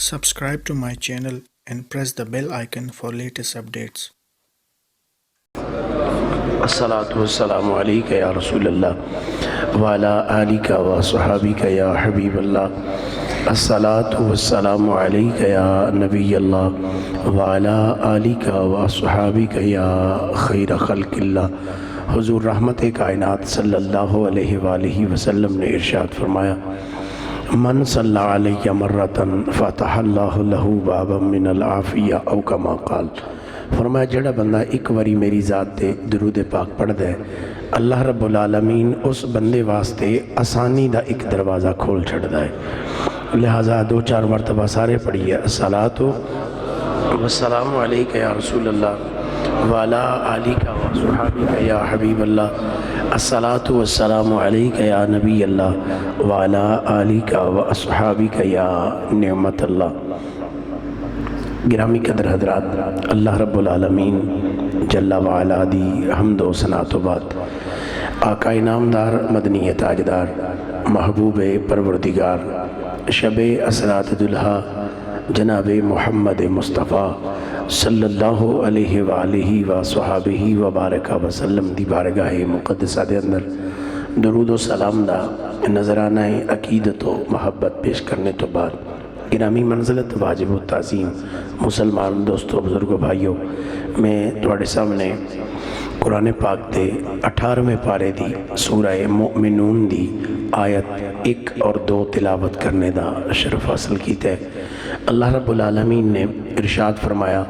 Subscribe to my channel and press the bell icon for latest updates. अस्सलातु वस्सलामु अलैका या रसूलल्लाह व अला आलिका व सहाबिका या हबीबल्लाह। अस्सलातु वस्सलामु अलैका या नबीयल्लाह व अला आलिका व सहाबिका या खैर खल्किल्लाह। हुजूर रहमत कायनात सल्लल्लाहु अलैहि वालिहि वसल्लम ने इरशाद फरमाया, मन सल्ला अलैया मर्रतन फतहल्लाहु लहू बाबम मिनल आफिया औ कमा क़ाल। फरमाया जड़ा बंदा एक बारी मेरी ज़ात ते दरूद पाक पढ़दा है, अल्लाह रब्बुल आलमीन उस बंदे वास्ते आसानी दा एक दरवाज़ा खोल छड़दा है। लिहाजा दो चार मरतबा सारे पढ़िए, अस्सलातु वस्सलामु अलैका या रसूलल्लाह व अला आलिका व सहाबिका या हबीबल्लाह। अस्सलातु वस्सलामु अलैका या नबीयल्लाह व अला आलिका व असहाबिका या नेमतल्लाह। गिरामी कदर हजरात, अल्लाह रब्बुल आलमीन जल्ला व अला दी हम्द व सना तो बाद आका इनामदार मदनी ताजदार महबूब परवरदिगार शबे असरात दुल्हा जनाब मोहम्मद मुस्तफ़ा सल्लल्लाहु अलैहि वालिहि व सहाबिहि व बारका वसल्लम दी बारगाह मुक़द्दसा दे अंदर दरूद व सलाम दा नजराना अकीदत व महब्बत पेश करने तो बाद गिरामी मंजिलत वाजिब व ताज़ीम मुसलमान दोस्तों बुजुर्गों भाइयों, मैं तुहाडे सामने कुरान पाक के 18वें पारे दी सूरह मोमिनून दी आयत 1 और 2 तिलावत करने का शरफ हासिल किया है। अल्लाह रब्बुल आलमीन ने इरशाद फरमाया,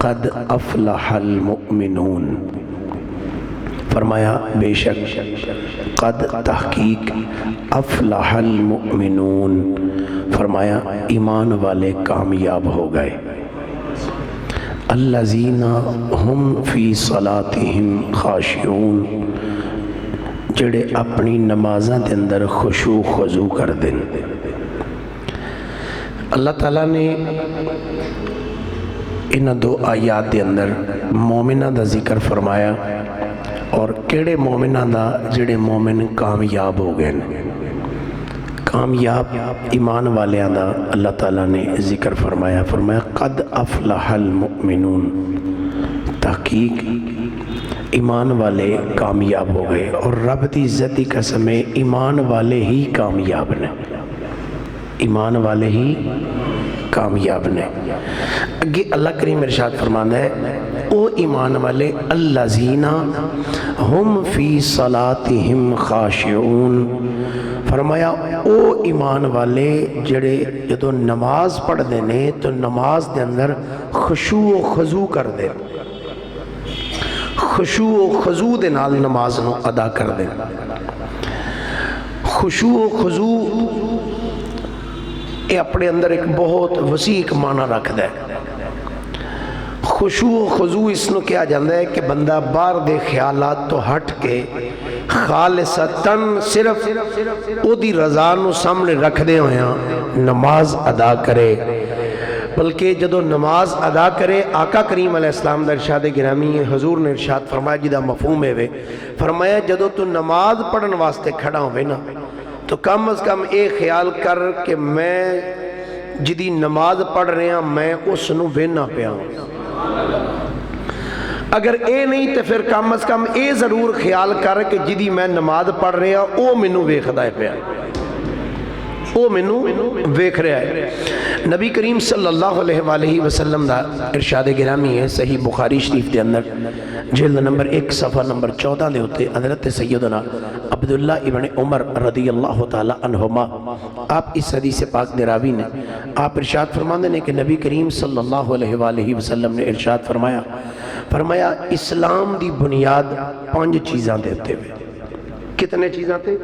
क़द अफ़लहल मुमिनून। फरमाया बेशक क़द तहकीक अफ़लहल मुमिनून, फरमाया ईमान वाले कामयाब हो गए। अल्लज़ीना हुम फ़ी सलातिहिम खाशिऊन, जड़े अपनी नमाज़ां दे अंदर खुशू खजू कर देन। अल्लाह ताला ने इन 2 आयात दे अंदर मोमिना दा जिक्र फरमाया और केड़े मोमिना दा जेड़े मोमिन कामयाब हो गए। कामयाब ईमान वालियां दा अल्लाह ताला ने जिक्र फरमाया, फरमाया क़द अफ़लहल मुमिनून, तहकीक ईमान वाले कामयाब हो गए। और रब की इज्जत की कसम है, ईमान वाले ही कामयाब ने, ईमान वाले ही कामयाब ने। अगे अल्लाह करीम इरशाद फरमाता है, ओ ईमान वाले अल्लज़ीना हुम फ़ी सलातिहिम खाशिऊन, फरमाया ओ ईमान वाले जड़े जदों नमाज पढ़ते ने तो नमाज के अंदर खुशू व खजू करते, खुशू व खजू दे नाल नमाज नूं अदा करते। खुशू व खजू ये अपने अंदर एक बहुत वसी एक माना रखता है। खुशू व खजू इसनूं कहा जाता है कि बंदा बाहर दे ख्यालात तो हट के खालिसतन सिर्फ ओदी रज़ा नूं सामने रखदे होया नमाज अदा करे। बल्कि जदों नमाज अदा करे, आका करीम अलैहिस्सलाम दा इरशाद गिरामी है, हजूर ने इरशाद फरमाया जिदा मफहूम है, फरमाया जदों तू नमाज पढ़न वास्ते खड़ा होवे ना तो कम अज़ कम ये ख्याल कर कि मैं जिदी नमाज पढ़ रहा मैं उस नूं वेहना पिया। अगर ये नहीं तो फिर कम अज़ कम ये जरूर ख्याल कर कि जिदी मैं नमाज पढ़ रहा वो मैनू वेखदा पिया, वो मैनू वेख रहा है। नबी करीम सल्लल्लाहु अलैहि वसल्लम दा इरशाद गिरामी है सही बुखारी शरीफ के अंदर जिल्द नंबर 1 सफ़ा नंबर 14 के उत्ते हज़रत सैयदना अब्दुल्ला इब्न उमर रज़ियल्लाहु ताला अन्हुमा आप इस हदीस पाक दे रावी ने आप इरशाद फरमाते हैं कि नबी करीम सल्लल्लाहु अलैहि वसल्लम ने इरशाद फरमाया, फरमाया इस्लाम दी बुनियाद 5 चीज़ां दे उत्ते वे। कितने चीज़ां थे?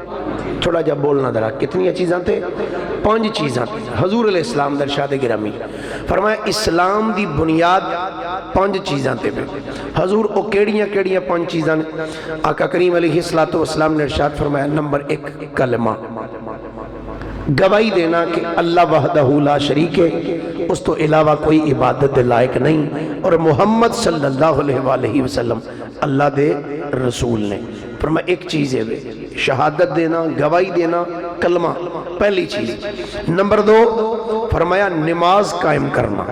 थोड़ा जा बोलना जरा, कितनी चीज़ां थे? 5 चीज़ां थे। हजूर अलैहिस्सलाम दा इरशाद गिरामी फरमाया इस्लाम दी बुनियाद 5 चीज़ां थे। हजूर वो केड़ियां केड़ियां 5 चीज़ां ने? आका करीम अलैहिस्सलातु वस्सलाम ने इरशाद फरमाया, नंबर 1 कलमा, गवाही देना कि अल्लाह वहदहू ला शरीक है, उस तो अलावा कोई इबादत के लायक नहीं, और मुहम्मद सल्लल्लाहु अलैहि वसल्लम अल्लाह दे रसूल ने। फरमाया एक चीज़ है शहादत देना, गवाही देना कलमा पहली चीज। नंबर 2 फरमाया नमाज कायम करना।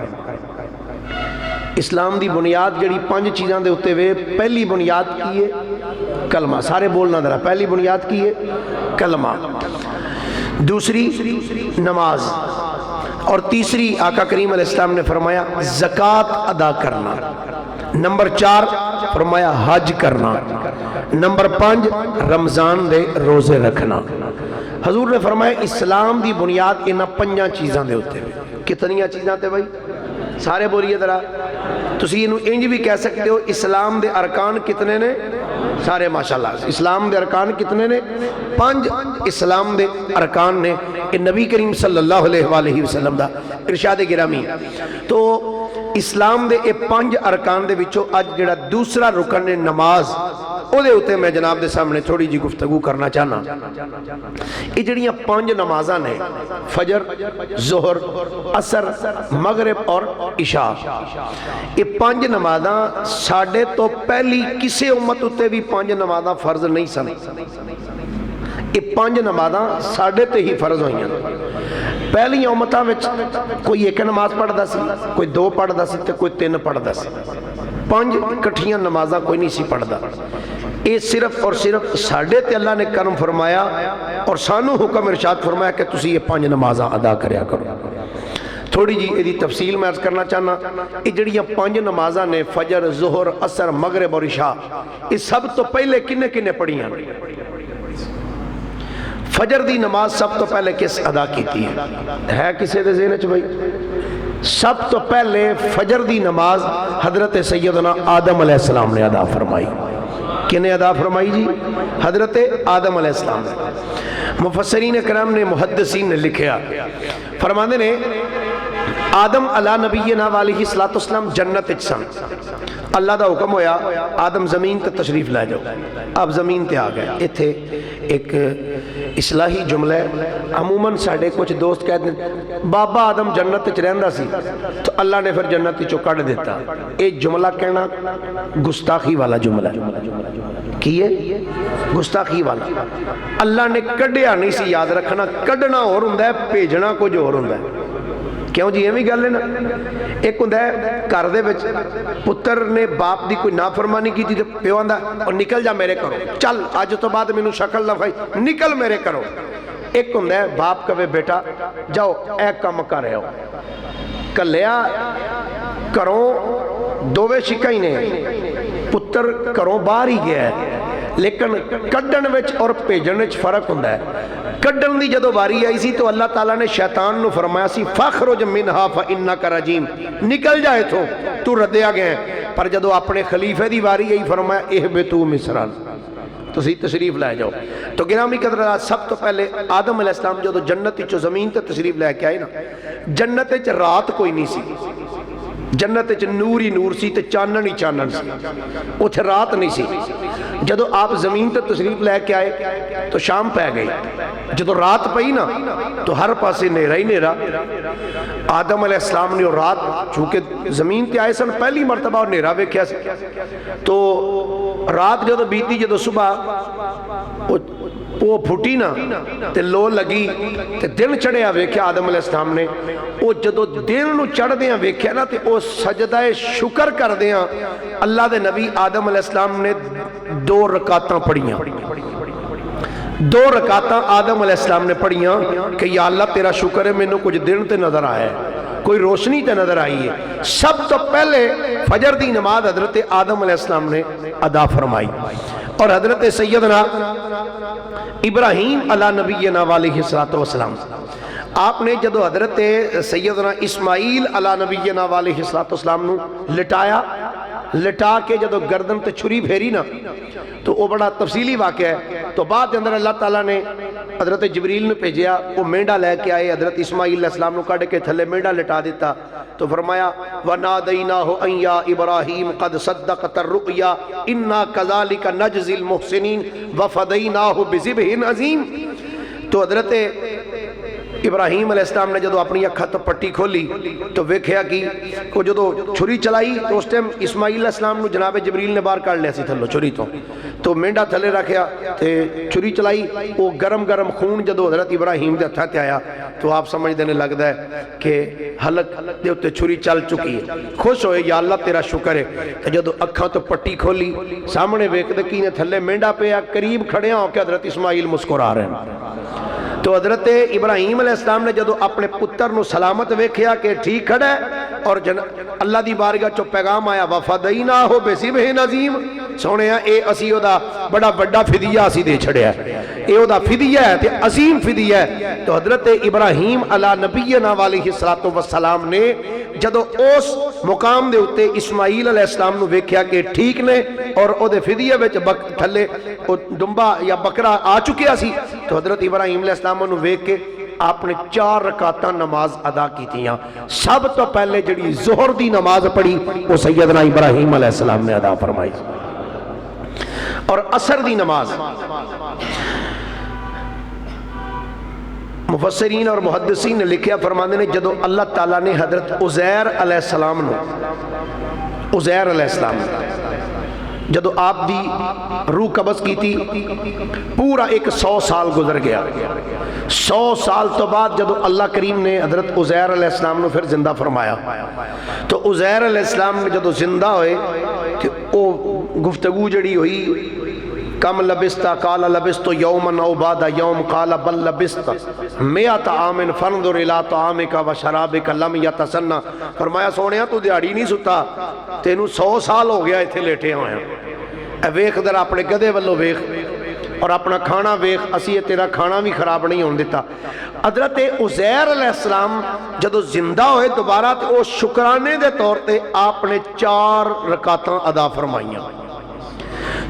इस्लाम की बुनियाद जी 5 चीज़ों के उत्ते वे, पहली बुनियाद की है कलमा। सारे बोलना जरा, पहली बुनियाद की है कलमा, दूसरी नमाज, और तीसरी आका करीम अलैहिस्सलाम ने फरमाया ज़कात अदा करना। नंबर 4 फरमाया हज करना। नंबर 5 रमज़ान दे रोज़े रखना। हजूर ने फरमाया इस्लाम की बुनियाद इन्हां 5 चीज़ों के उत्ते। कितनियां चीज़ां ते भाई? सारे बोलिए जरा। तुसी इनू इंज भी कह सकते हो इस्लाम के अरकान कितने ने? सारे माशाअल्लाह। इस्लाम के अरकान कितने ने? 5 इस्लाम के अरकान ने। ये नबी करीम सल्लल्लाहु अलैहि वसल्लम दा इरशाद गिरामी। तो इस्लाम के ये 5 अरकान दे विचों अज जिहड़ा दूसरा रुकन है नमाज, ਉਹਦੇ ਉੱਤੇ मैं जनाब के सामने थोड़ी जी गुफ्तगू करना चाहना। ये जड़ियाँ 5 नमाज़ां ने फजर, जोहर, असर, मगरिब और इशा, ये 5 नमाज़ां साढ़े तो पहली किसी उम्मत उत्ते भी 5 नमाज़ां फर्ज नहीं सन। ये 5 नमाज़ां साढ़े ते ही फर्ज हुई। पहलियां उम्मतां विच कोई 1 नमाज पढ़दा सी, कोई 2 पढ़दा सी ते कोई 3 पढ़दा सी। 5 इकट्ठियां नमाज़ां कोई नहीं सी पढ़दा। ये सिर्फ और सिर्फ साढ़े ते अल्लाह ने करम फरमाया और सानू हुक्म इरशाद फरमाया कि तुसी ये 5 नमाज़ां अदा करया करो। थोड़ी जी इसकी तफसील मैं अर्ज करना चाहना। ये जड़ियाँ 5 नमाज़ां ने फजर, जोहर, असर, मगरिब और इशा, ये सब तो पहले किन्ने किन्ने पढ़ियां? फजर दी नमाज सब तो पहले किस अदा की है किसी दे ज़हन च भाई? सब तो पहले फजर दी नमाज हजरत सैयदना आदम अलैहिस्सलाम ने अदा फरमाई। किने अदा फरमाई जी? हजरत आदम अलैहिस्सलाम ने। मुफस्सिरीन करम ने, मुहद्दिसीन ने लिखा, फरमाते ने आदम अला नबीना वालैहि सलातो वस्सलाम जन्नत विच सन। अल्लाह का हुक्म होया आदम जमीन ते तशरीफ लै जाओ। आप जमीन ते आ गए। इत्थे एक इस्लाही जुमला है। अमूमन साढ़े कुछ दोस्त कहते हैं बाबा आदम जन्नत च रहिंदा सी तो अल्लाह ने फिर जन्नत चो कढ़ दिता। ये जुमला कहना गुस्ताखी वाला जुमला है। की है? गुस्ताखी वाला। अल्लाह ने कढ़िया नहीं सी, याद रखना। कढ़ना होर हुंदा है, भेजना कुछ होर हुंदा है। क्यों जी? एवं गल है ना। एक होंदा है घर दे विच पुत्र ने बाप की कोई नाफरमानी की तो प्यो आंदा और निकल जा मेरे घरों, चल अज तो बाद मैनू शक्ल ना खाई, निकल मेरे घरों। एक होंदा है बाप कहे बेटा जाओ ए कम कर आओ, कलिया घरों दोवे शिका ही ने, पुत्र घरों बाहर ही गया है। लेकिन कढ़न विच और भेजण विच फर्क हुंदा है। कढ़न की जदों वारी आई सी तो अल्लाह ताला ने शैतान नूं फरमाया सी फखरुज मिनहा फइन्नका रजीम, निकल जा इथों तू रद्दिया गया। पर जदों अपने खलीफे की वारी आई फरमाया इहबितू मिस्रन, तुसीं तशरीफ लै जाओ। तो गिरामी कदर सब तो पहले आदम अलैहिस्सलाम जदों जन्नत विचों जमीन ते तशरीफ लैके आए ना, जन्नत विच रात कोई नहीं सी। जन्नत च नूर ही नूर सी ते चानन ही चानन सी, उत्थे रात नहीं सी। जदों आप जमीन ते तशरीफ लैके आए तो शाम पै गई। जदों रात पई ना तो हर पासे नेरा ही नेरा। आदम अलैहिस्सलाम ने रात, चूंकि जमीन ते आए सन पहली मरतबा और नेरा वेख्या सी, तो रात जदों बीती, जदों सुबह वो फुटी ना ते लो लगी ते दिन चढ़िया वेख्या आदम अलैहिस्सलाम ने। वो जदों दिन नूं चढ़दियां वेख्या ना ते वो सजदा शुक्र करदियां अल्लाह दे नबी आदम अलैहिस्सलाम ने 2 रकातां पढ़ियां। 2 रकातां आदम अलैहिस्सलाम ने पढ़ियां कि या अल्लाह तेरा शुक्र है मैनू कुछ दिन ते नजर आया है, कोई रोशनी ते नजर आई है। सब तो पहले फजर दी नमाज हजरत आदम अलैहिस्सलाम ने अदा फरमाई। और हजरत सैयदना इब्राहीम अला नबीना वालैहि सलातो वस्सलाम, आपने जदों हजरत सैयदना इस्माईल अला नबीना वालैहि सलातो वस्सलाम नूं लिटाया, लिटा के जदों गर्दन ते छुरी फेरी ना तो वह बड़ा तफसीली वाक़या है। तो बाद के अंदर अल्लाह ताला ने हजरत जिबरील ने भेजा, वो मेंढा लैके आए, हजरत इस्माईल अलैहिस्सलाम नूं कढ़ के थले मेंढा लिटा दिता। तो फरमाया वनादैनाहु अन या इब्राहीम कद सद्दक़तर रुया इन्ना कज़ालिका नजज़िल मुहसिनीन वफदैनाहु बिज़िब्हिन अज़ीम। तो हजरत इब्राहिम अलैहिस्सलाम ने जो अपनी अखा तो पट्टी खोली तो वेख्या कि वो जो छुरी चलाई तो उस टाइम इस्माइल अलैहिस्सलाम नूं जनाब जबरील ने बाहर कढ़ लिया सी थल्लों छुरी तो मेंढा थले रखिया तो छुरी चलाई, वो गरम गरम खून जो हज़रत इब्राहिम के हत्थां ते आया तो आप समझते हैं लगता है कि हलक के उत्ते छुरी चल चुकी है। खुश होए, या अल्लाह तेरा शुक्र है। तो जो अखा तो पट्टी खोली सामने वेखते की ने थले मेंढा पिया, करीब खड़िया होकर हज़रत इस्माइल मुस्कुरा रहे हैं। तो हज़रत इब्राहिम अलैहिस्सलाम ने जो अपने पुत्र नूं सलामत वेख्या कि ठीक खड़ा है और अल्लाह की बारगाह चो पैगाम आया, वफादई ना हो बेसिबहिन अजीम, सोने ये असी ओदा बड़ा बड़ा फिदिया असी दे छड़िया, ये ओदा फिदिया है ते अजीम फिदिया है। तो हज़रत इब्राहिम अला नबीना अलैहिस्सलातु वस्सलाम ने जदों उस मुकाम दे उत्ते इस्माइल अलैहिस्सलाम नूं वेख्या कि ठीक ने और ओदे फिदिया विच थल्ले डुंबा या बकरा आ चुकिया सी, तो हज़रत इब्राहिम अलैहिस्सलाम नूं वेख के आपने 4 रकात नमाज अदा कीतियां। सब तो पहले जिहड़ी ज़ोहर दी नमाज पढ़ी वो सैयदना इब्राहिम अलैहिस्सलाम ने अदा फरमाई, और असर दी नमाज मुफस्सिरीन और मुहद्दिसीन ने लिखा, फरमाते ने जदों अल्लाह ताला ने हज़रत उज़ैर अलैहिस्सलाम जदों आप दी रूह कब्ज़ की थी, पूरा एक 100 साल गुजर गया। 100 साल तो बाद जदों अल्लाह करीम ने हज़रत उज़ैर अलैहिस्सलाम नूं फिर जिंदा फरमाया, तो उज़ैर अलैहिस्सलाम ने जदों जिंदा होए तो वो गुफ्तगू जड़ी हुई, कम लबिस्ता काला लबिस्तु यौमन औ बादा यौम काला बल लबिस्ता मियत आमिन फंजुर इला तामिका व शराबिका लम यतसन्ना। फरमाया सोनिया तू दिहाड़ी नहीं सुता, तेनू 100 साल हो गया इत्थे लेटे होया, वेख दर अपने गधे वालों वेख और अपना खाना वेख, असी तेरा खाना भी खराब नहीं होने दिता। हज़रत उज़ैर अलैहिस्सलाम जदों जिंदा होए दोबारा तो वो शुकराने के तौर पर आपने 4 रकातां अदा फरमाइयां।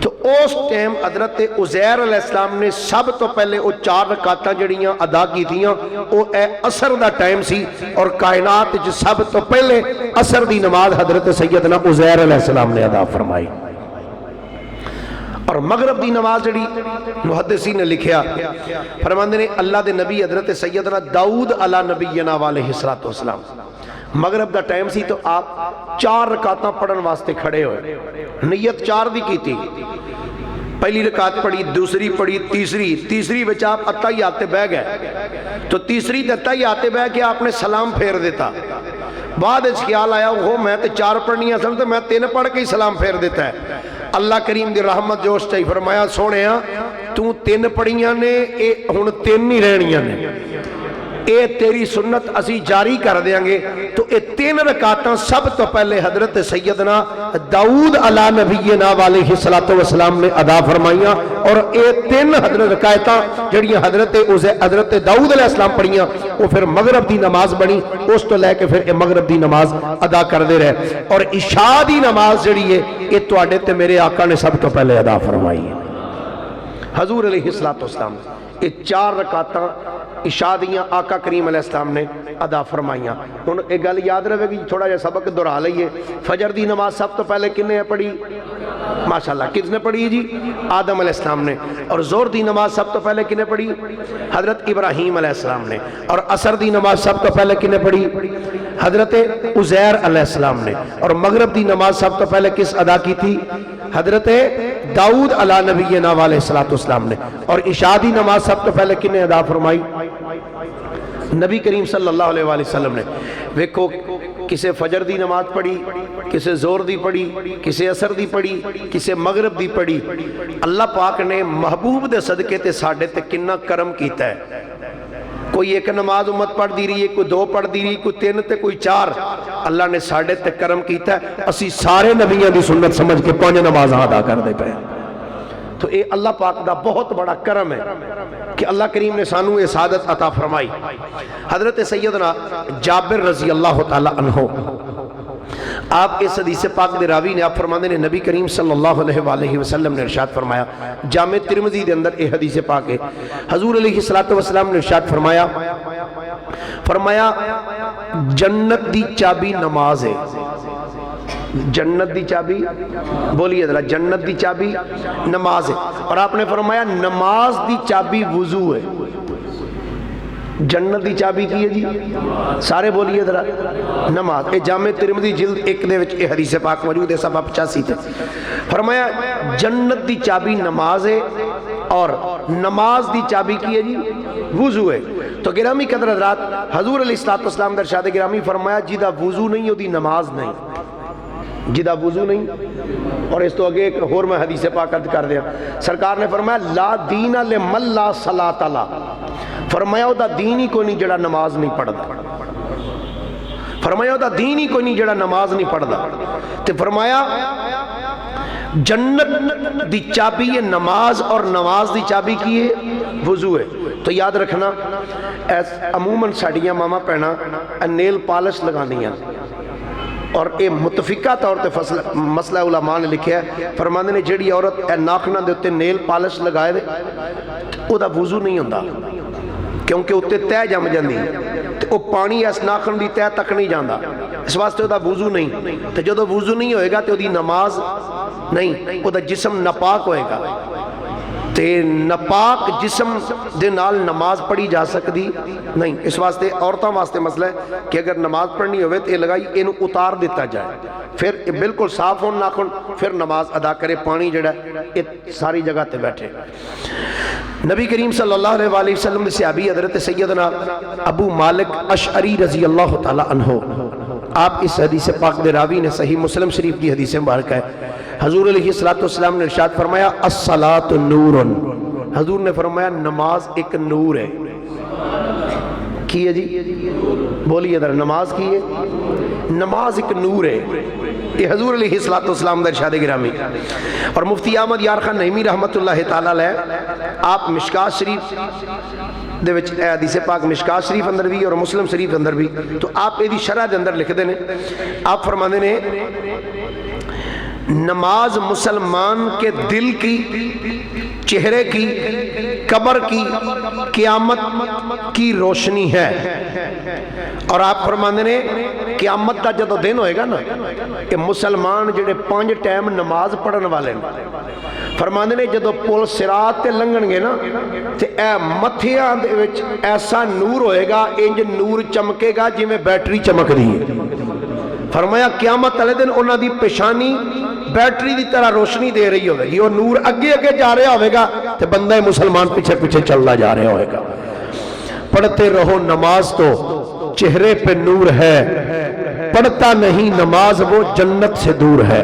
तो उस टाइम हज़रत उज़ैर अलैहिस्सलाम ने सब तो पहले वो 4 रकातां जड़ियां अदा कीतियां, वो असर का टाइम सी, और कायनात च सब तो पहले असर की नमाज हज़रत सैयदना उज़ैर अलैहिस्सलाम ने अदा फरमाई। और मगरब की नमाज जड़ी मुहद्दिसीन ने लिखा, फरमाते ने अल्लाह के नबी हज़रत सैयदना दाऊद अला नबीना अलैहिस्सलातु वस्सलाम मगरब का टाइम सी, तो आप 4 रकातां पढ़न वास्ते खड़े होए, नीयत 4 दी की थी। पहली रकात पढ़ी, दूसरी पढ़ी, तीसरी विच आप अत्तहियात बह गए, तो तीसरी अत्तहियात बह के आपने सलाम फेर दिता। बाद ख्याल आया वो मैं तो 4 पढ़निया सन, तो मैं 3 पढ़ के ही सलाम फेर दिता है। अल्लाह करीम की रहमत जोश चाहिए, फरमाया सोने तू 3 पढ़िया ने, हुण 3 ही रहनिया ने, ये तेरी सुन्नत असी जारी कर देंगे। तो ये 3 रकातां सब तो पहले हज़रत सैयदना दाऊद अला नबीना अलैहिस्सलातु वस्सलाम ने अदा फरमाइयां, और ये 3 रकातां जड़ियां हज़रत दाऊद अलैहिस्सलाम पढ़ियां वो फिर मगरब की नमाज बनी। उस तो लैके फिर मगरब की नमाज अदा करते रहे, और इशा की नमाज जड़ी है ये तुहाडे ते मेरे आका ने सब तो पहले अदा फरमाई है। हजूर अलैहिस्सलातु वस्सलाम ये 4 रकातां इशा दियां आका करीम अलैहिस्सलाम ने अदा फरमाइयां। हुण एक गल याद रहेगी, थोड़ा जिहा सबक दोहरा लईए। फजर की नमाज सब तो पहले किन्ने पढ़ी? माशाअल्लाह, किसने पढ़ी जी? आदम अलैहिस्सलाम ने। और जोहर की नमाज सब तो पहले किन्ने पढ़ी? हज़रत इब्राहिम अलैहिस्सलाम ने। और असर की नमाज सब तो पहले किन्ने पढ़ी? हज़रत उज़ैर अलैहिस्सलाम ने। और मगरब की नमाज सब तो पहले किस अदा की थी? हज़रत दाऊद अला नबीना अलैहिस्सलातु वस्सलाम ने। और इशा की नमाज सब तो पहले किन्ने अदा फरमाई? नबी करीम सल्लल्लाहु अलैहि वसल्लम ने। वेखो, किसे फजर की नमाज पढ़ी, किसे जोर की पढ़ी, किसे असर की पढ़ी, किसे मगरब की पढ़ी। अल्लाह पाक ने महबूब दे सदके ते साडे ते किन्ना करम कीता है। कोई 1 नमाज उम्मत पढ़ती रही है, कोई 2 पढ़ती रही, कोई 3 ते कोई 4। अल्लाह ने साडे ते करम कीता है, असी सारे नबियों की सुन्नत समझ के 5 नमाज़ अदा करते पे। तो ये अल्लाह पाक का बहुत बड़ा करम है कि अल्लाह करीम ने सानू ये सादत अता फरमाई। हज़रत सैयदना जाबिर रज़ी अल्लाह तआला अन्हु, आप इस हदीस पाक दे रावी ने, आप फरमाते हैं नबी करीम सल्लल्लाहु अलैहि वसल्लम ने इरशाद फरमाया, जामे तिरमिज़ी के अंदर ये हदीस पाक है। हजूर अलैहिस्सलातु वस्सलाम ने इरशाद फरमाया जन्नत दी चाबी नमाज है। जन्नत दी चाबी, बोलिए जरा, जन्नत दी चाबी नमाज है। और आपने फरमाया नमाज दी चाबी वुजू है। जन्नत की चाबी की है जी? सारे बोलिए जरा। नमाज। ये जामे तिरमिज़ी जिल्द 1 दे विच हदीस पाक मौजूद है, सफ़ा 85 ते। फरमाया जन्नत की चाबी नमाज है और नमाज की चाबी की है जी? वुजू है। तो गिरामी कदर हज़रात, हजूर अलैहिस्सलाम दा इरशाद गिरामी फरमाया जिदा वुजू नहीं उहदी नमाज नहीं, जिदा वुजू नहीं। और इस तो अगे एक होर मैं हदीस पाक अर्ज कर दिया, सरकार ने फरमाया ला दीन लिमन ला सलात ला, फरमाया उहदा दीन ही कोई नहीं जिहड़ा नमाज नहीं पढ़दा, फरमाया उहदा दीन ही कोई नहीं जिहड़ा नमाज नहीं पढ़दा। ते फरमाया जन्नत दी चाबी है नमाज और नमाज दी चाबी की है? वुजू है। तो याद रखना अमूमन साड़ियाँ मामा भैनां नेल पॉलिश लगानियां और ये मुतफिका तौर पर मसला उलमा ने लिखा है, फरमांदे ने जिहड़ी औरत नाखनां दे उत्ते नेल पॉलिश लगाए दे उहदा वुजू नहीं हुंदा, क्योंकि उत्ते तह जम जाती तो वह पानी इस नाखन की तह तक नहीं जाता, इस वास्ते वह वुजू नहीं। तो जो वुजू नहीं होएगा तो वह नमाज नहीं, वह जिसम नापाक होएगा। तो नापाक जिसम दे नाल नमाज पढ़ी जा सकती नहीं। इस वास्ते औरतों वास्ते मसला है कि अगर नमाज पढ़नी हो तो लगाई इनू उतार दिता जाए, फिर बिल्कुल साफ हो नाखुन, फिर नमाज अदा करे, पानी जड़ा ये सारी जगह ते बैठे। नबी करीम सल्लल्लाहु अलैहि वसल्लम सहाबी हज़रत सैयदना अबू मालिक अशअरी रज़ी अल्लाह तआला अन्हु, आप इस हदीस पाक दे रावी ने सही मुस्लिम शरीफ की हदीस मुबारक है। हजूर अलैहिस्सलातु वस्सलाम ने इरशाद फरमाया अस्सलातु नूरुन, हजूर ने फरमाया नमाज एक नूर है। की है जी? बोलिए इधर, नमाज की है? नमाज एक नूर है। ये हजूर अलैहिस्सलातु वस्सलाम दा इरशाद गिरामी। और मुफ्ती अहमद यार खान नईमी रहमतुल्लाह तआला अलैह आप मिशकात शरीफ दे विच हदीस पाक मिशकात शरीफ अंदर भी और मुस्लिम शरीफ अंदर भी, तो आप इहदी शरह दे अंदर लिखते हैं, आप फरमाते ने नमाज मुसलमान के दिल की, चेहरे की, कब्र की, क़यामत की रोशनी है। और आप फरमाते ने क़यामत का जो दिन होएगा ना, कि मुसलमान जिहड़े 5 टाइम नमाज पढ़न वाले फरमाते ने जो पुल सिरात ते लंघणगे ना तो यह मथियां दे विच ऐसा नूर होएगा, इंज नूर चमकेगा जिवें बैटरी चमकदी है। फरमाया क़यामत वाले दिन उन्हां दी पेशानी बैटरी की तरह रोशनी दे रही होगी, वो नूर अगे अगे जा रहा होगा तो बंदा मुसलमान पीछे पीछे चलता जा रहा होगा। पढ़ते रहो नमाज तो चेहरे पे नूर है, पढ़ता नहीं नमाज वो जन्नत से दूर है।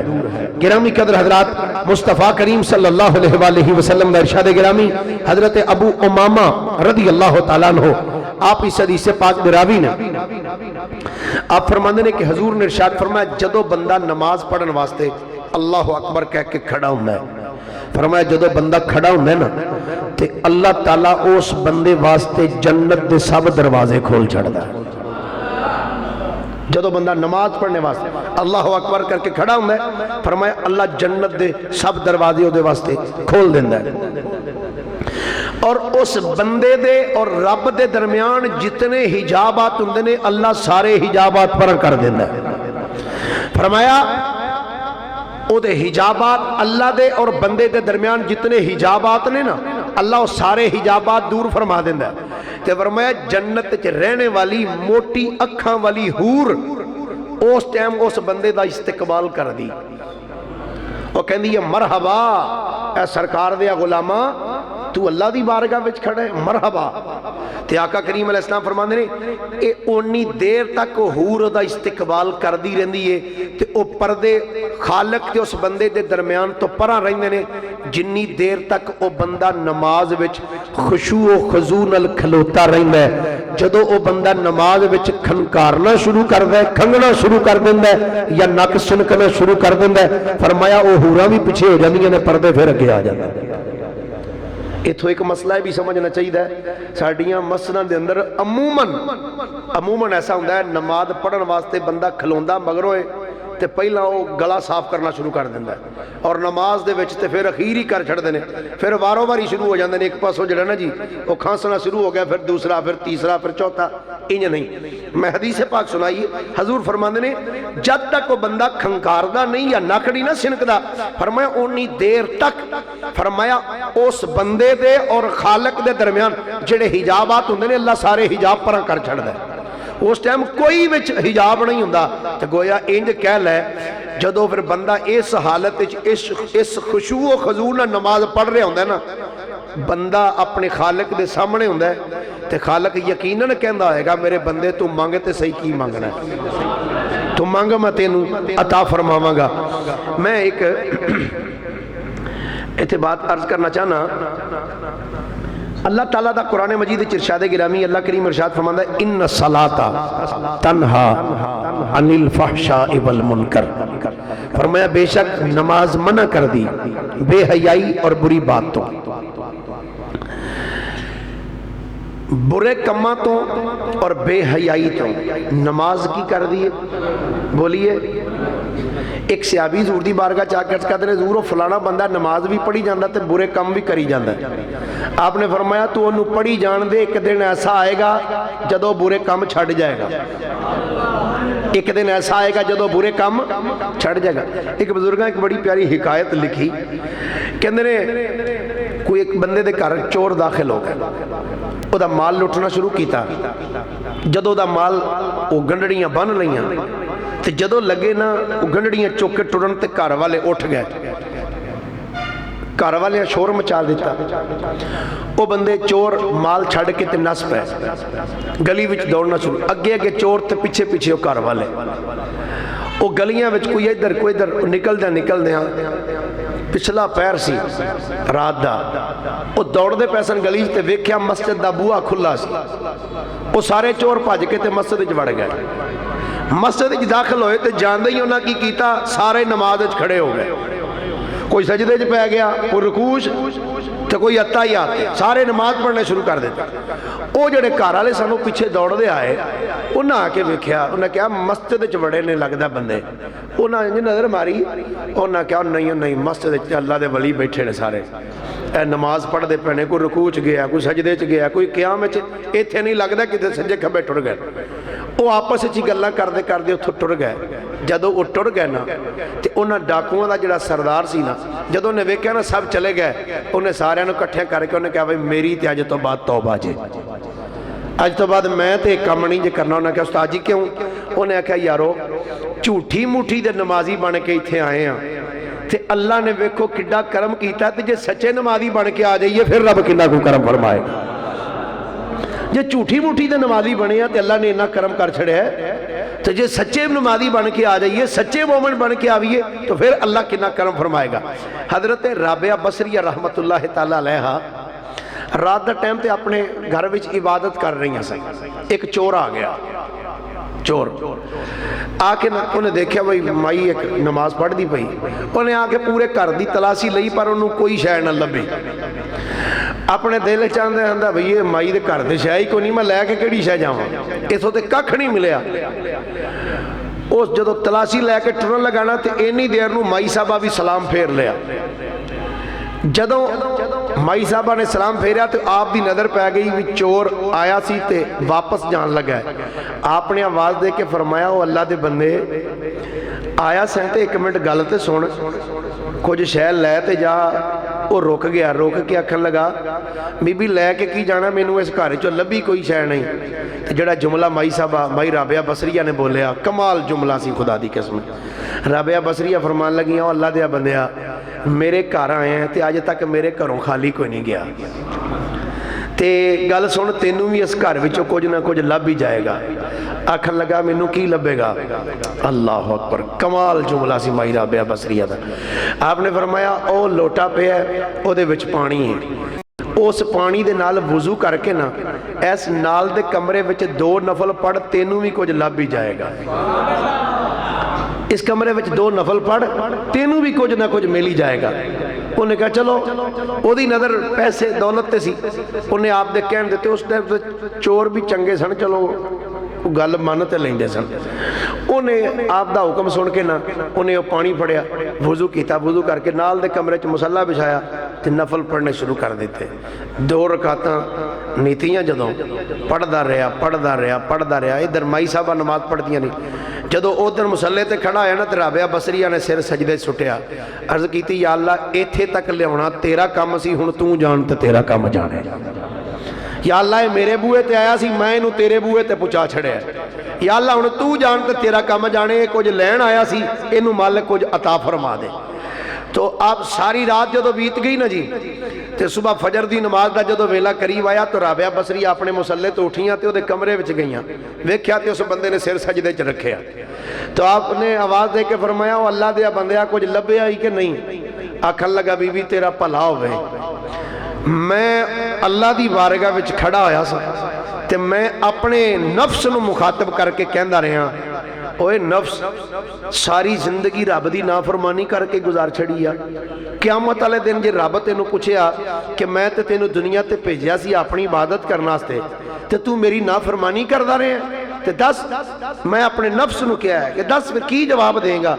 गिरामी कदर हजरात, मुस्तफ़ा करीम सल्लल्लाहु अलैहि वसल्लम का इरशाद गिरामी, हजरत अबू उमामा रज़ी अल्लाह तआला अन्हु, आप इस हदीस पाक दे रावी ने आप फरमाते हैं कि हजूर ने इरशाद फरमाया जदों बंदा नमाज पढ़न वास्ते अल्लाह अकबर कह के खड़ा होंदा है, फरमाया जदों बंदा खड़ा होंदा है ना तो अल्लाह ताला उस बंदे वास्ते जन्नत दे सब दरवाजे खोल छड़दा है। जदों बंदा नमाज पढ़ने वास्ते अल्लाह अकबर करके खड़ा होंदा है, फरमाया अल्लाह जन्नत दे सब दरवाजे उहदे वास्ते खोल दिंदा है। और उस बंदे दे और रब दे दरमियान जितने हिजाबात होंदे ने अल्लाह सारे हिजाबात पर कर दिंदा है। फरमाया उहदे हिजाबात अल्लाह दे और बंदे दे दरमियान जितने हिजाबात ने ना अल्लाह सारे हिजाबात दूर फरमा दिंदा है। ते फरमाया जन्नत च रहने वाली मोटी अखां वाली हूर उस टाइम उस बंदे दा इस्तकबाल कर दी, वो कहंदी है मरहबा ए सरकार दे गुलामा तू अल्लाह दी बारगाह विच खड़ा है, मरहबा। ते आका करीम अलैहिस्सलाम फरमांदे ने ये उन्नी देर तक हूर दा इस्तकबाल करदी रहिंदी है ते ओ पर्दे खालक ते उस बंदे दे दरमियान तो परां रहिंदे ने जिन्नी देर तक ओ बंदा नमाज विच खुशू व खजू नाल खलोता रहिंदा है। जदों ओ बंदा नमाज विच खनकारना शुरू करदा है, खंगना शुरू कर दिंदा है या नक सुनकना शुरू कर दिंदा है, फरमाया ओ हूरां भी पिछे हो जांदियां ने, पर्दे फिर अगे आ जांदे ने। इथों एक मसला भी समझना चाहिए, साडियां मस्जिदां दे अंदर अमूमन ऐसा होंदा है नमाज पढ़न वास्ते बंदा खलोंदा मगर होए तो पहला वो गला साफ करना शुरू कर देंदा है और नमाज दे विच ते फिर अखीर ही कर छड़दे ने, फिर वारों वारी शुरू हो जाते हैं। एक पासों जो ना जी वो खांसना शुरू हो गया, फिर दूसरा, फिर तीसरा, फिर चौथा। इंज नहीं, मैं हदीस पाक सुनाई, हजूर फरमाते ने जब तक वो बंदा खंकारदा नहीं या नकड़ी ना सिनकदा, फरमाया उन्नी देर तक फरमाया उस बंदे दे और खालक दे दरम्यान जेड़े हिजाबात होंदे ने अल्लाह सारे हिजाब परां कर छड़दा है। उस टाइम कोई विच हिजाब नहीं हुंदा। तो गोया इंज कह लै जदों फिर बंदा इस हालत इस खुशू खजू नाल नमाज पढ़ रहा होंदा ना, बंदा अपने खालक दे सामने हुंदा है ते खालक यकीनन कहंदा होएगा मेरे बंदे तू मंग ते सही की मंगना है, तू मंग मैं तेनू अता फरमावांगा। मैं एक इत्थे बात अर्ज करना चाहना, अल्लाह ताला दा कुरान मजीद इरशाद गिरामी अल्लाह करीम इरशाद फरमांदा है इन्न सलाता तन्हा अनिल फहशाइ वल मुनकर, फरमाया बेशक नमाज मना कर दी बेहयाई और बुरी बात तो, बुरे कम्मा तो और बेहयाई तो नमाज की कर दी है। बोलिए, एक सियाबी हजूर दी बारगाह चाके कहते हैं हजूर फलाना बंदा नमाज भी पढ़ी जाता तो बुरे कम भी करी जाता है। आपने फरमाया तू उन्होंने पढ़ी जान दे, एक दिन ऐसा आएगा जदों बुरे कम छड़ जाएगा, एक दिन ऐसा आएगा जदों बुरे कम छड़ जाएगा। एक बजुर्ग एक बड़ी प्यारी हिकायत लिखी, कहते ने कोई एक बंदे दे घर चोर दाखिल हो गया, ਉਹਦਾ माल लुटना शुरू किया। जदों ਦਾ माल वो गंढड़ियां बन लईयां ते जदों लगे ना वो गंढड़ियां चुक के टुरन ते घर वाले उठ गए, घर वाले शोर मचा दिता। वो बंदे चोर माल छड़ के ते नस पे गली विच दौड़ना शुरू, अगे अगे चोर ते पिछे पिछे वो घर वाले। वो गलियां विच कोई इधर निकलदे पिछला पैर सी रात दा, वो दौड़ते पै सन गली ते वेख्या मस्जिद दा बूहा खुला सी। वो सारे चोर भज के ते मस्जिद वड़ गए। मस्जिद दाखिल होए तो जाते ही उन्हें की कीता, सारे नमाज खड़े हो गए। कोई सजदे च पै गया, कोई रकूच तो कोई अत्ता ही आते, सारे नमाज पढ़ने शुरू कर देते। वो जोड़े घर वाले सानू पिछे दौड़ते आए, उन्हें आके वेख्या, उन्हें कहा मस्जिद च बड़े ने लगता बंदे। उन्हें इंज नज़र मारी, उन्हें कहा नहीं नहीं मस्जिद अल्लाह के वली बैठे ने सारे, नमाज पढ़ते पे ने, कोई रकूच गया, कोई सजदे च गया, कोई क्याम इत्थे नहीं लगता कितने सज्जे खब्बे टुर गए। वो आपस में गल्लां करते करते उत्थों टुर गए। जदों वो टुर गए ना तो उन्होंने डाकुओं का जोड़ा सरदार सी ना, जदों उन्हें वेख्या ना सब चले गए, उन्हें सारिਆਂ ਨੂੰ इकट्ठे करके उन्हें कहा भाई मेरी तो अज तो बाद तौबा जे, अज तो बाद मैं तो एक काम नहीं जे करना। उन्हें कहा उस्ताद जी क्यों? उन्हें आख्या यारो झूठी मुठी दे नमाजी बन के इत्थे आए हैं ते अल्लाह ने वेखो किड्डा करम कीता, ते जे सच्चे नमाजी बन के आ जाइए फिर रब किन्ना कोई करम फरमाएगा। जे झूठी मुठी दे नमाजी बने तो अल्लाह ने इन्ना करम कर छड़िया, तो जे सच्चे नमाजी बन के आ जाइए, सच्चे मोमिन बन के आइए तो फिर अल्लाह कितना करम फरमाएगा। हजरत राबिया बसरिया रहमतुल्लाह तआला अलैहा रात का टाइम तो अपने घर में इबादत कर रही सन। एक चोर आ गया, चोर आके ना उन्हें देखा भाई माई एक नमाज पढ़ती पई, उन्हें आके पूरे घर की तलाशी ली पर उन्होंने कोई शै न लभी। अपने दिल चाहते आंदा भई ये माई के घर से शै ही कोई नहीं, मैं लैके किहड़ी शै जावां, इथों तो कख नहीं मिलिया। उस जो तलाशी लैके टुरन लगाना तो इन्नी देर में माई साहबा भी सलाम फेर लिया। जदों माई साहबा ने सलाम फेरिया तो आप की नज़र पै गई भी चोर आया सी ते वापस जान लगा। आपने आवाज़ दे के फरमाया वो अल्लाह के बंदे आया सैं ते एक मिनट गल तो सुन, कुछ शै लै ते जा। वो रुक गया, रुक के आखन लगा बीबी लैके की जाना, मैनू इस घर चो लभी कोई शै नहीं। तो जोड़ा जुमला माई साहबा माई राबिया बसरिया ने बोलिया कमाल जुमला सी, खुदा दी कसम। राबिया बसरिया फरमान लगी ओ अल्लाह दिया बंदिया मेरे घर आए हैं तो अज तक मेरे घरों खाली कोई नहीं गया, ते गल सुन तेनू भी इस घर विचों कुछ ना कुछ लभ ही जाएगा। आखन लगा मैनू की लभेगा? अल्लाह अकबर, कमाल जुमला सी माई राबिया बसरिया दा। आपने फरमाया ओ लोटा पिया उहदे विच पानी है, उस पानी दे नाल वुजू करके ना इस नाल दे कमरे विच 2 नफल पढ़, तेनू भी कुछ लभ ही जाएगा। इस कमरे में 2 नफल पढ़, तेनू भी कुछ ना कुछ मिल ही जाएगा। उन्हें कहा चलो, ओदी नज़र पैसे दौलत ते सी, उन्हें आप दे कहण दिते। उस टाइम चोर भी चंगे सन, चलो गल मन ते लेंदे सन। उन्हें आप दा हुक्म सुन के ना उन्हें वो पानी फड़िया, वुजू किया, वुजू करके नाल दे कमरे च मुसल्ला बिछाया तो नफल पढ़ने शुरू कर दिते। 2 रकातां नीतियां जदों पढ़दा रहा, इधर माई साहबा नमाज पढ़दियां नहीं। जदों उधर मुसल्ले ते खड़ा होया ना तो राबिया बसरिया ने सिर सजदे सुटिया, अर्ज की या अल्लाह इत्थे तक लियाउणा तेरा काम सी, हुण तू जान ते तेरा काम जाने। या अल्लाह ये मेरे बूहे ते आया सी, मैं इनू तेरे बूहे ते पहुँचा छड़िया। या अल्लाह हुण तू जान ते तेरा काम जाने, कुछ लैन आया सी, इनू मालिक कुछ अता फरमा दे। तो आप सारी रात जो बीत गई ना जी, तो सुबह फजर की नमाज का जो वेला करीब आया तो राबिया बसरी अपने मुसल्ले तो उठियां तो वो कमरे में गई, वेख्या तो उस बंदे ने सिर सजदे च रखे। तो आपने आवाज़ दे के फरमाया, वो अल्लाह दिया बंदिया कुछ लभ्या ही कि नहीं? आखन लगा, बीबी तेरा भला होवे, मैं अल्लाह की बारगाह विच खड़ा होया सा ते मैं अपने नफ्स नूं मुखातब करके कहंदा रहा, ओए नफ्स सारी जिंदगी रब की नाफरमानी करके गुजार छड़ी आ। क़यामत वाले दिन जे रब तेनू पूछया कि मैं तो तेनू दुनिया ते भेजिया सी अपनी इबादत करने वास्ते ते तू मेरी नाफरमानी करदा रहा, ते दस मैं अपने नफ्स नूं कहा है कि दस फिर की जवाब देगा?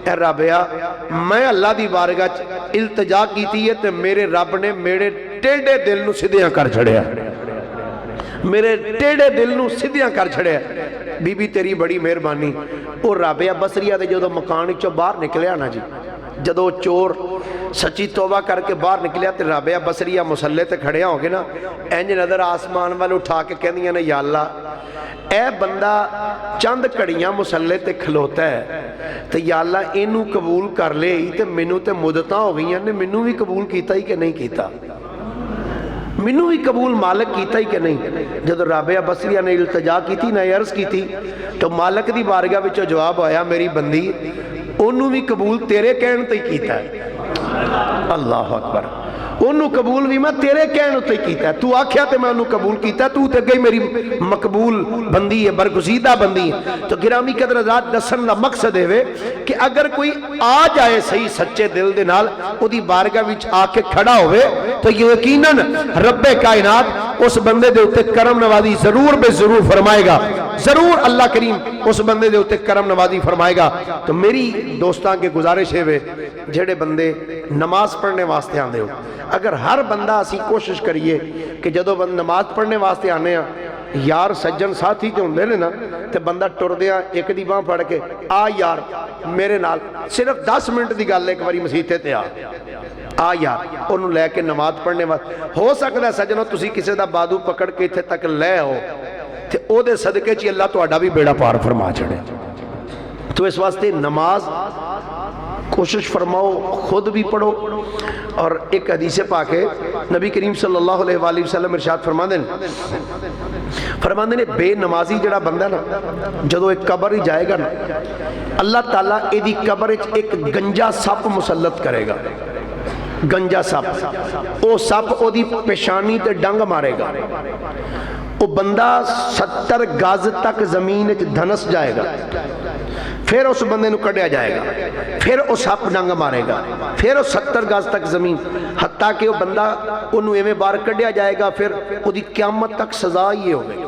ए रबिया मैं अल्लाह की बारगाह च इल्तजा की है तो मेरे रब ने मेरे टेढ़े दिल नूं सीधियां कर छड़िया, मेरे टेढ़े दिल नूं सीधियां कर छड़िया। बीबी तेरी बड़ी मेहरबानी। वो राबिया बसरिया दे जदों मकान चों बाहर निकलिया ना जी, जदों चोर सच्ची तौबा करके बाहर निकलिया तो राबिया बसरिया मुसल्ले ते खड़िया हो गए ना, इंज नज़र आसमान वाल उठा के कहंदियां ने, या अल्लाह ए बंदा चंद घड़ियां मुसल्ले ते खलोता है तो या अल्लाह इनू कबूल कर ले, तो मैनू तो मुदतां हो गई ने, मैनू भी कबूल किया ही कि नहीं किया? मैनू भी कबूल मालिक किया ही कि नहीं? जब राबिया बसरिया ने इल्तजा की ना अर्ज की तो मालिक की बारगाह विचों जवाब आया, मेरी बंदी ओनू भी कबूल तेरे कहण ते ही कीता है। अल्लाह अकबर। ओनू कबूल भी मैं तेरे कहण उत्ते ही कीता, तू आख्या तो मैं ओनू कबूल किया, तू तो अगे मेरी मकबूल बंदी है, बरगुजीदा बंदी है। तो गिरामी कदर आजाद दसन का मकसद है कि अगर कोई आ जाए सही सच्चे दिल दे नाल ओदी बारगाह विच आके खड़ा होवे तो यकीनन रब्बे कायनात उस बंदे दे उत्ते करम नवाजी जरूर बेजरूर फरमाएगा, जरूर अल्लाह करीम उस बंदे दे उत्ते करम नवाजी फरमाएगा। तो मेरी दोस्तां के गुजारिश है वे जेड़े बंदे नमाज पढ़ने वास्ते आंदे हो, अगर हर बंदा असी कोशिश करिए कि जदों बंद नमाज पढ़ने वास्ते आने यार सज्जन साथी जो होंदे ने ना, तो बंदा टुरदिया एक दी बांह फड़ के आ यार मेरे नाल सिर्फ 10 मिनट की गल एक बारी मसीते ते आ यार, उन्होंने लैके नमाज पढ़ने वास्ते। हो सकता है सज्जनों तुसी किसी का बादू पकड़ के इत्थे तक लै आओ तो ओदे सदके च अल्लाह तुहाडा भी बेड़ा पार फरमा छड़े। तो इस वास्ते नमाज कोशिश फरमाओ, खुद भी पढ़ो। और एक हदीस पाक है, नबी करीम सल्लल्लाहु अलैहि वसल्लम इरशाद फरमाते ने बेनमाजी जड़ा बंदा ना जदों एक कबर ही जाएगा ना, अल्लाह ताला इहदी कबर च एक गंजा सप मुसल्लत करेगा। गंजा सप, वो सप ओदी पेशानी ते डंग मारेगा, वो बंदा 70 गज तक जमीन धनस जाएगा, फिर उस बंदे नूं कढ़िया जाएगा, फिर वो सप डंग मारेगा, फिर वो 70 गज तक जमीन, हत्ता कि वो बंदा उन्होंने इवें बाहर कढ़िया जाएगा, फिर उसकी क्यामत तक सजा ही होगी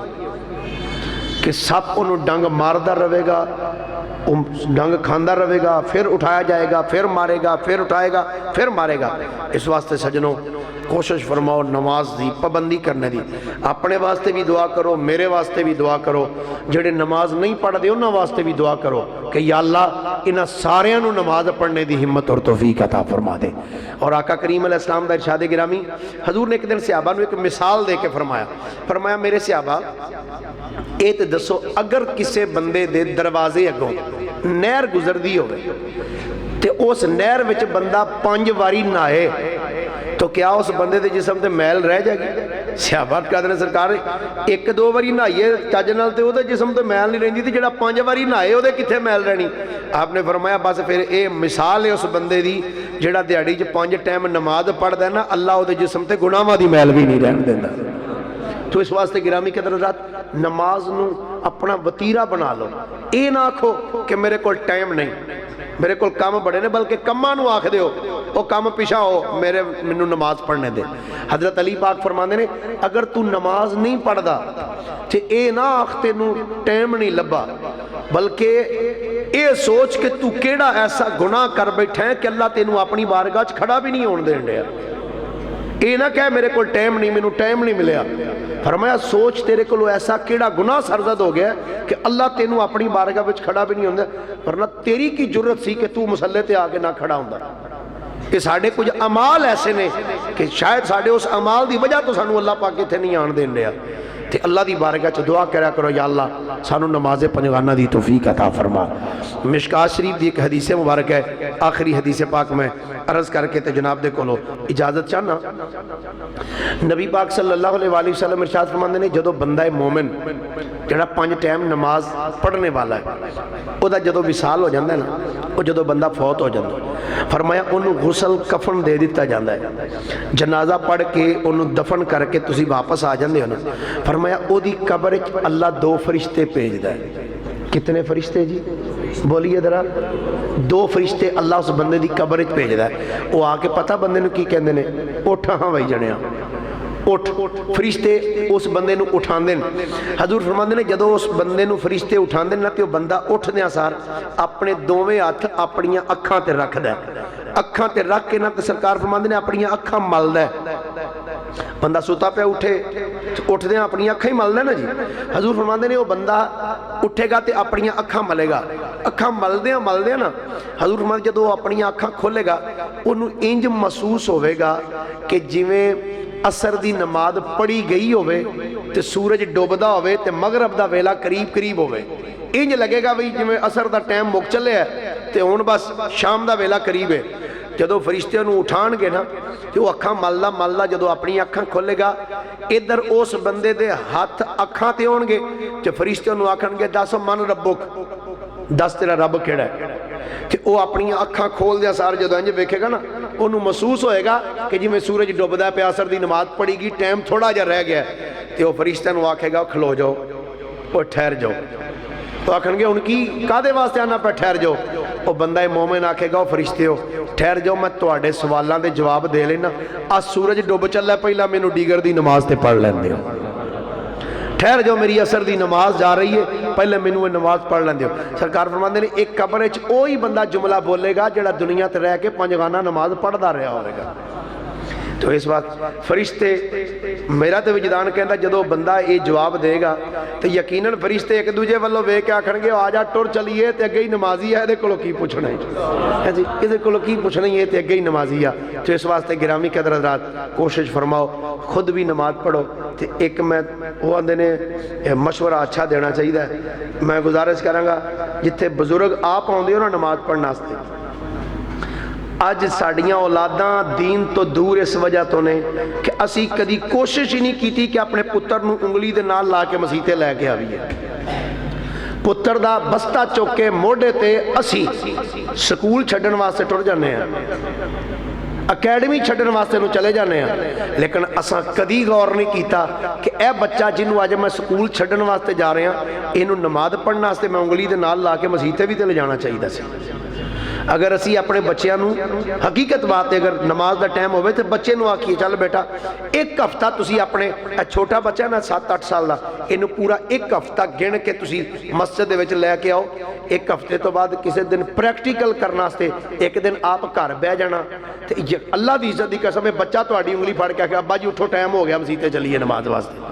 कि सप उन्होंने डंग मारदा रहेगा, डंग खांदा रहेगा, फिर उठाया जाएगा, फिर मारेगा, फिर उठाएगा, फिर मारेगा। इस वास्ते सजनों कोशिश फरमाओ नमाज की पाबंदी करने की। अपने वास्ते भी दुआ करो, मेरे वास्ते भी दुआ करो, जेड़े नमाज नहीं पढ़ते उन्होंने वास्ते भी दुआ करो कि या अल्लाह इन्हां सारियां नूं नमाज पढ़ने की हिम्मत और तौफीक अता फरमा दे। और आका करीम अलैहि सलाम दा इरशाद गिरामी, हजूर ने एक दिन सहाबा नूं एक मिसाल दे के फरमाया मेरे सहाबा ये तो दसो, अगर किसी बंदे दे दरवाजे अगों नहर गुजरती हो तो उस नहर विच बंदा 5 वारी नहाए तो क्या उस बंदे के जिसम ते मैल रह जाएगी? सहाबा कहते हैं सरकार 1-2 बारी नहाइए चज नाल ते उहदे जिसम ते मैल नहीं रहिंदी, ते जिहड़ा 5 वारी नहाए उहदे कित्थे मैल रहनी? आपने फरमाया बस फिर ये मिसाल है उस बंदे की जिहड़ा दिहाड़ी च 5 टाइम नमाज पढ़दा ना, अल्लाह उहदे जिसम ते गुनाहां दी मैल भी नहीं रहन दिंदा। तो इस वास्ते गिरामी कदर रात नमाज नूं अपना वतीरा बना लो। ये ना आखो कि मेरे को टाइम नहीं, मेरे को काम बड़े ने, बल्कि कम्मां नूं आख दिओ वो काम पिछा हो, मैनू नमाज पढ़ने दे। हज़रत अली पाक फरमाते ने अगर तू नमाज नहीं पढ़दा ते ये ना आख तैनू टाइम नहीं लभा, बल्कि ये सोच कि तू केड़ा ऐसा गुनाह कर बैठा है कि अल्लाह तैनू अपनी बारगाह च खड़ा भी नहीं होण देण दिया। ये ना कह मेरे को टाइम नहीं, मैनू टाइम नहीं मिलया। फरमाया सोच तेरे को ऐसा केड़ा गुनाह सरजद हो गया कि अल्लाह तेनू अपनी बारगाह विच खड़ा भी नहीं होंदा, वरना तेरी की जुर्रत सी कि तू मुसल्ले ते आके ना खड़ा होंदा। कि साढ़े कुछ अमाल ऐसे ने कि शायद साढ़े उस अमाल की वजह तो सानू अल्लाह पाक इत्थे नहीं आन देन दिया। ते अल्लाह की बारगाह च दुआ करा करो, या अल्लाह सानू नमाज़े पंजगाना दी तौफीक अता फरमा। मिशकात शरीफ की एक हदीस मुबारक है, आखिरी हदीस पाक में अर्ज करके ते जनाब दे कोलों इजाजत चाहना। नबी पाक सल्लल्लाहु अलैहि वसल्लम इरशाद फरमाते ने जदों बंदा मोमिन जिहड़ा 5 टाइम नमाज पढ़ने वाला है, उहदा जदों विसाल हो जाता है ना, वो जदों बंदा फौत हो जाता, फरमाया उन्होंने गुसल कफन दे दिता जाता है, जनाजा पढ़ के उन्होंने दफन करके तुसी वापस आ जाते हो ना, फरमाया ओदी कब्र च अल्लाह 2 फरिश्ते भेजदा है। कितने फरिश्ते जी बोलिए जरा? 2 फरिश्ते अल्लाह उस बंदे की कब्र च भेजदा है। वो आके पता बंदे नूं की कहंदे ने, उठ हाँ भाई जणिया उठ। फरिश्ते उस बंदे नूं उठांदे ने। हजूर फरमांदे ने जदों उस बंदे नूं फरिश्ते उठांदे ना तो बंदा उठदियां सार अपने दोवें हत्थ अपनियां अखां ते रखदा है। अखां ते रख के ना तो सरकार फरमांदे ने अपनियां अखां मलदा है। बंदा सुता पे उठे, उठदे अपनी अखां ही मलदा ना जी। हजूर फरमांदे ने वो बंदा उठेगा तो अपन अखां मलेगा, अखां मलदे ना हजूर फरमांदे जदों अपन अखां खोलेगा उन्होंने इंज महसूस होवेगा कि जिवें असर की नमाज पढ़ी गई होवे ते सूरज डुबदा होवे ते मगरब का वेला करीब करीब होवे। इंज लगेगा बई जिवें असर का टाइम मुक चलिया तो हुण बस शाम का वेला करीब है। जदों फरिश्ते उन्होंने उठाणगे ना तो वह अखां मलदा मलदा जदों अपनी अखां खोलेगा, इधर उस बंदे दे हथ अखां ते होणगे ते फरिश्ते उन्होंने आखणगे दस मन रब्बुक, दस तेरा रब किहड़ा है। तो वह अपनी अखां खोल दिया सार जदों इंज वेखेगा ना, उन्होंने महसूस होएगा कि जिवें सूरज डुबदा पिया, असर की नमाज पढ़ी गई, टाइम थोड़ा जिहा रह गया, तो वह फरिश्तिਆਂ ਨੂੰ आखेगा खलो जाओ और ठहर जाओ। तो आखणगे हुण की कादे वास्ते आना पे ठहर जाओ। वह बंदा मोमिन आखेगा वह फरिश्ते हो ठहर जाओ, मैं तुहाडे सवालों के जवाब दे लेना। आ सूरज डुब चला, पहला मैनू डीगर की नमाज ते पढ़ लैंदे हो। ठहर जाओ, मेरी असर की नमाज जा रही है, पहले मैनू नमाज पढ़ लैंदे हो। सरकार फरमाते हैं एक कब्र च वही बंदा जुमला बोलेगा जिहड़ा दुनिया ते रह के पंजगाना नमाज पढ़ता रहा होगा। तो इस बात फरिश्ते मेरा तो विजदान कहता जो बंदा ये जवाब देगा तो यकीनन फरिश्ते एक दूजे वालों वेख के आखणगे आ जा टुर चलीए, तो अगे ही नमाजी है, ये को की पूछना है जी, ये को की पूछना ही है, तो अगे ही नमाजी आ। तो इस वास्ते गिरामी कदर हज़रात कोशिश फरमाओ खुद भी नमाज पढ़ो। तो एक मैं वो आंदे ने मशवरा अच्छा देना चाहिए, मैं गुजारिश कराँगा जिथे बजुर्ग आप आउंदे हो ना नमाज पढ़ने वास्ते, अज साड़ियाँ औलादां दीन तो दूर इस वजह तो ने कि असी कदी कोशिश ही नहीं की कि अपने पुत्र नूं उंगली दे नाल ला के मसीते लैके आवीए। पुत्र दा बस्ता चुक के मोढे ते असी स्कूल छड्डण वास्ते टुर जाने हैं, अकैडमी छड्डण वास्ते नूं चले जाने हैं, लेकिन असां कदी गौर नहीं किया कि यह बच्चा जिन्हों अज मैं स्कूल छड्डण वास्ते जा रहा, इनू नमाज पढ़ने वास्ते मैं उंगली दे नाल ला के मसीते भी तो ले जाना चाहिए सी। अगर असी अपने बच्चों को हकीकत बात है, अगर नमाज का टाइम हो तो बच्चे को आखिए चल बेटा एक हफ्ता तुसी अपने छोटा बच्चा ना 7-8 साल का, इनू पूरा एक हफ्ता गिन के तुसी मस्जिद दे लैके आओ। एक हफ्ते तो बाद किसी दिन प्रैक्टिकल करने एक दिन आप घर बह जाना, तो अल्लाह की इज्जत की कसम है बच्चा तुहाडी उंगली फड़ के आखे अब्बा जी उठो टाइम हो गया मसीते चलीए नमाज वास्ते।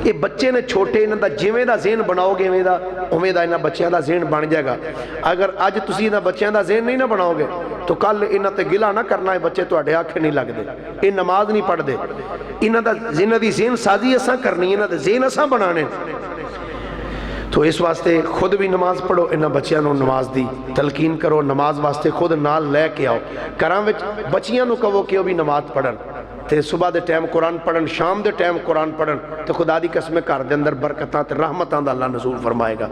ये बच्चे ने छोटे, इन्हों का जिमें का ज़हन बनाओगे उवें का इन्होंने बच्चों का ज़हन बन जाएगा। अगर अज तुसीं इन्होंने बच्चों का ज़हन नहीं ना बनाओगे तो कल इन्हों ते गिला ना करना है, बच्चे तुहाडे आखे नहीं लगते, ये नमाज नहीं पढ़ते। इन्हों का जिन्हों की ज़हन साजी असां करनी, इन्हों के ज़हन असां बनाने। तो इस वास्ते खुद भी नमाज पढ़ो, इन्होंने बच्चों को नमाज की तलकीन करो, नमाज वास्ते खुद नाल लैके आओ। घरां विच बच्चियां नूं कहो कि वह भी नमाज पढ़न, तो सुबह के टाइम कुरान पढ़न, शाम के टाइम कुरान पढ़न, तो खुदा की कसम घर के अंदर बरकतां ते रहमतां दा अल्लाह नज़ूल फरमाएगा।